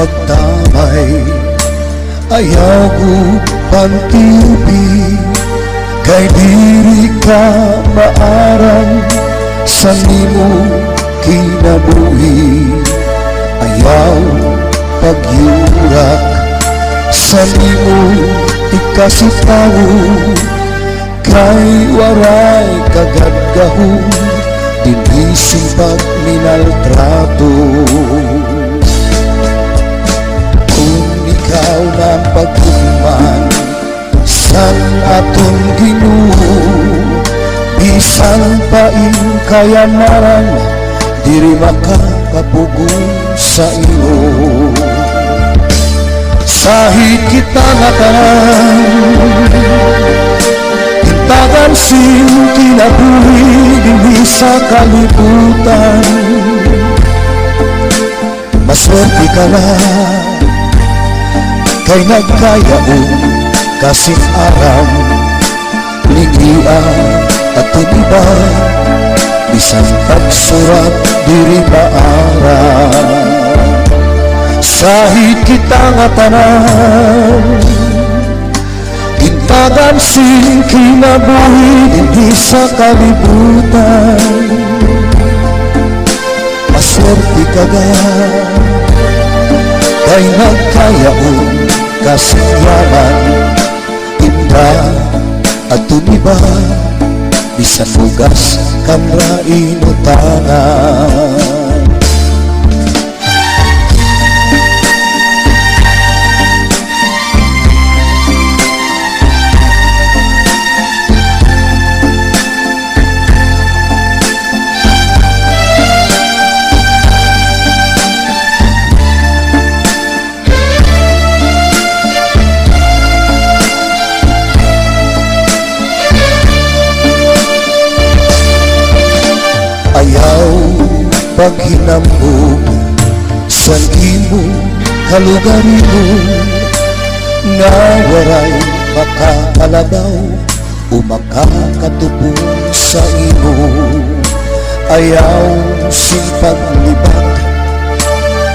pagtamay, ayaw ko pantiupi, kay diri ka maarang sa nimo kinabuhi. Ayaw pagyurak sa nimo ikasitaw, kay waray kagadgahu dinising pagminaltrato. Kung ikaw na pagkuman san aton Ginoo, bisan paing kayamaran diri makapapugong sa imo. Sahid kita nga tanan, tintagan sing kinabuhi dinhi sa kalibutan. Maswerte ka na kay nagkayaon kasing aram, ligia at tuniba, bisan pagsurat diri maarang. Sahid kita nga tanan, gintagan sing kinabuhi dinhi sa kalibutan. Maswerte ka ga kay nagkayaon kasing yaman, inda at tuniba, bisan bugas kang rainutangan. Ayaw paghinambog sa imo kalugarino, nga waray makakalabaw o makakatubong sa imo. Ayaw sing paglibag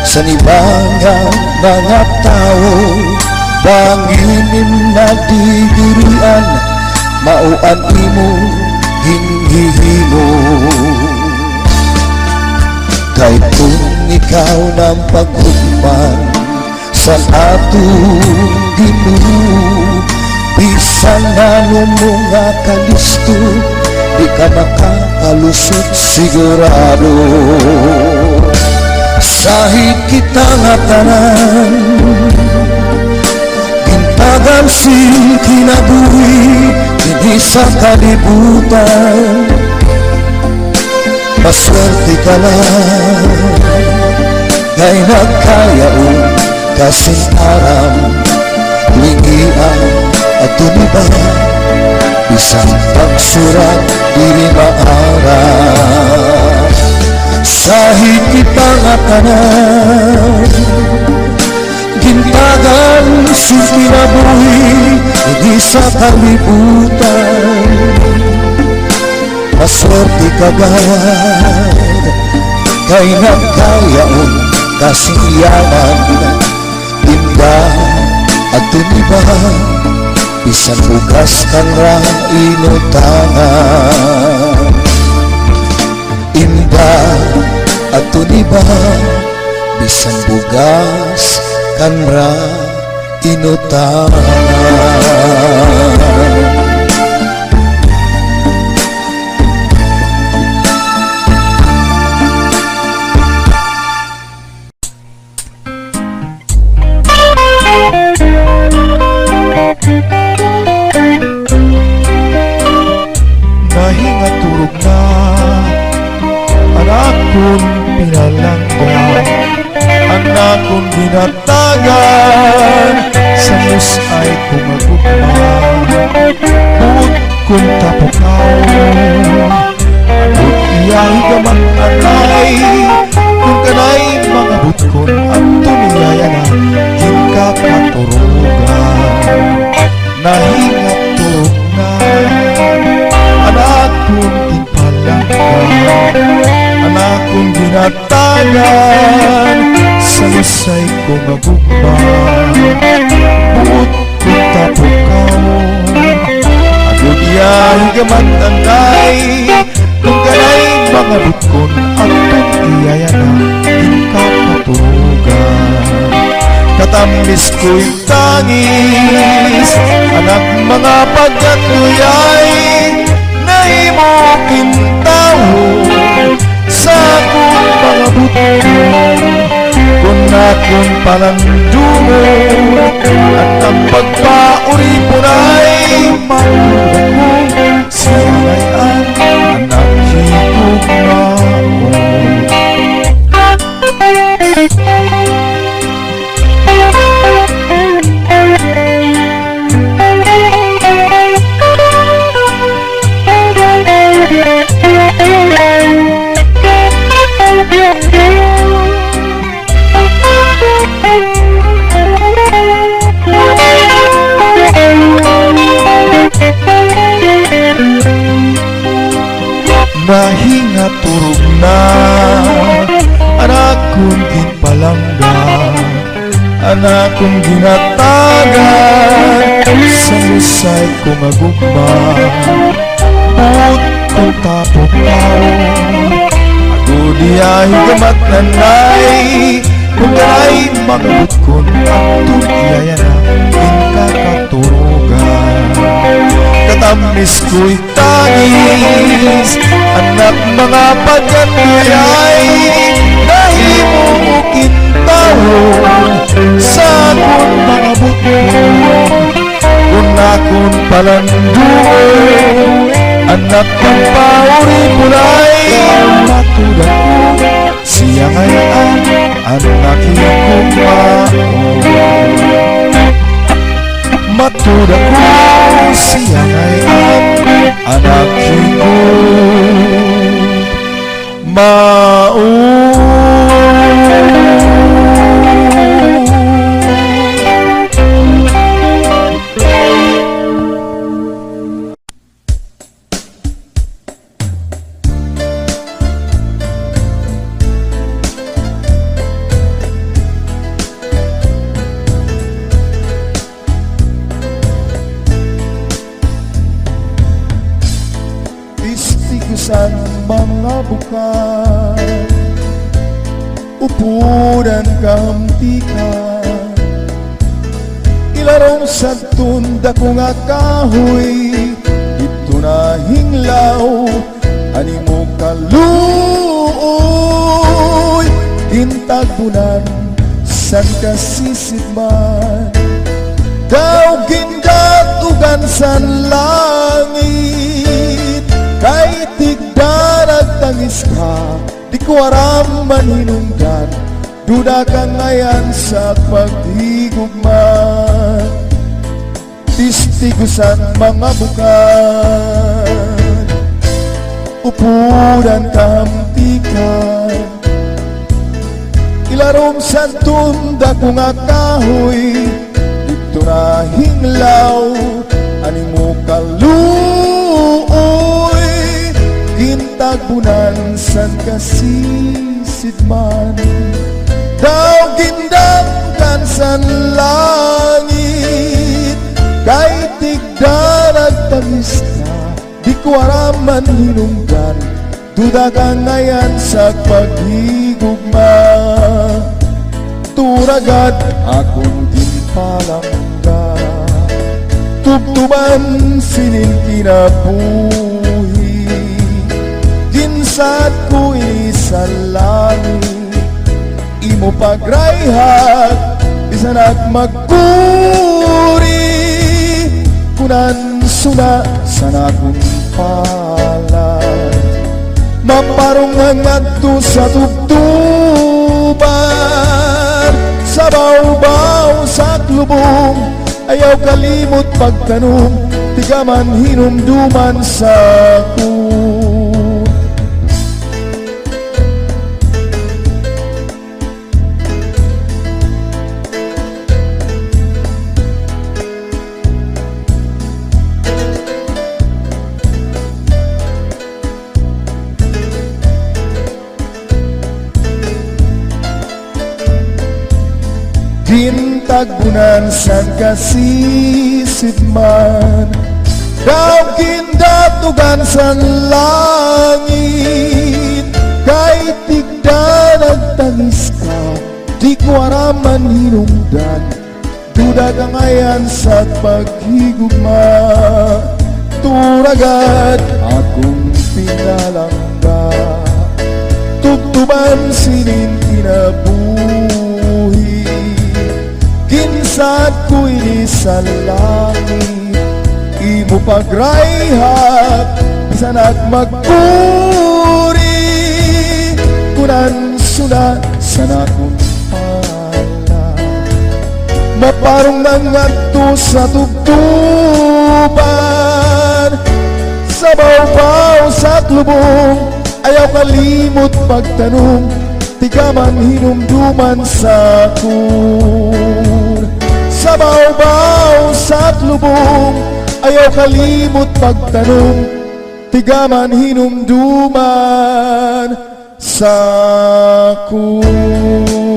sa nibangang mga tao, banginim na didirian mauan imo hinhihimo. Kay kung ikaw ng paghuman sa atong Ginoo, bisan ano mo nga kalisto, di ka makakalusot sigurado. Sahid kita nga tanan, gintagan sing kinabuhi dinhi sa kalibutan. Maswerte ka lang kay nagkayaon kasing aram, ligian at tuniba, bisan pagsurat diri maarang. Sahid kita nga tanan, gintagan sing kinabuhi dinhi sa kalibutan. Maswerte ka gad kay nagkayaon kasing yaman, inda at tuniba, bisan bugas kang rainutangan. Inda at tuniba, bisan bugas kang rainutangan. Nahingaturog na anak kong pinalangga, anak kong binatagan, sa Diyos ay kumagugma. Bukod kong tapukaw, abot iyang gamang anay, kung kanay mga butkon at tuniyaya na ginakaturugan. Nahingaturog na anak kong impalangga, anak kong binatagan, sa lusay ko magugma buot kung tapukaw agud iyahi gamat angay kung kanay mga butkon atong iyayana kakaturugan katamis ko'y tangis anak mga pagkatuyay na imo kintaho sa akong mga butkon kung akong palandungo at ang pagpauri po na'y malulang ko siya ay ang anak higugmaon. Nahinga turog na anak kong ginpalangga anak kong ginatagan sa lusay ko magugma buot kong tapukaw agud iyahi gamat nanay kung kanay mga butkon atong iyayana kakaturugan katamis ko'y tangis anak mga pagkatuyay nahimo mo kintaho sa akong mga butkon kung akong palandungo anak ng pauri kulay matudan ko siya ngayon anak higugmaon matudan ko siya ngayon anak istigusan mga bukan upuran kahamtikan ilarong sa tunda ko nga kahoy ito na hinglaw animo kaluoy gintagbunan san kasisidman daw gindatugan san langit kay tigdarag tangis ka di ko aram man hinungdan duda ka ngayon sa paghigugman tistigusan mga bukan upuran kahamtikan ilarong sa tunda ko nga kahoy dito na hinglaw animo kaluoy gintagbunan san kasisidman daw gindangkan san langit kay tigdarag tamis ka di ko araman hinungdan duda ka ngayon sa paghigugma turagad akong ginpalangga tubtuban sinin kinabuhi ginsad ko sa langit imo pagrayhat isanak magkuri kunan suna sana kong palad maparungan ngadto sa tubtuban sa bawbaw sa klubong ayaw kalimot pagtanong tigaman hinumduman sa kun tagbunan san kasisid man. Daw kindatugan san langit, kay tigda nagtangis ka, di ko araman hinungdan, duda ka ngayon sa paghigugma. Turagad akong pinalangga, tugtuban sinin kinabuhi, kinsat ko ini sa langit, imo pagrayhat, bisanak magpuri, kunan sulat sa nakong pala, maparong nangadto sa tugtuban, sa bawbaw sa lubong, ayaw kalimot pagtanong, tiga man hinumduman sa kun. Sa bawbaw sa lubong, ayaw kalimot pagtanong, tiga man hinumduman sa kun.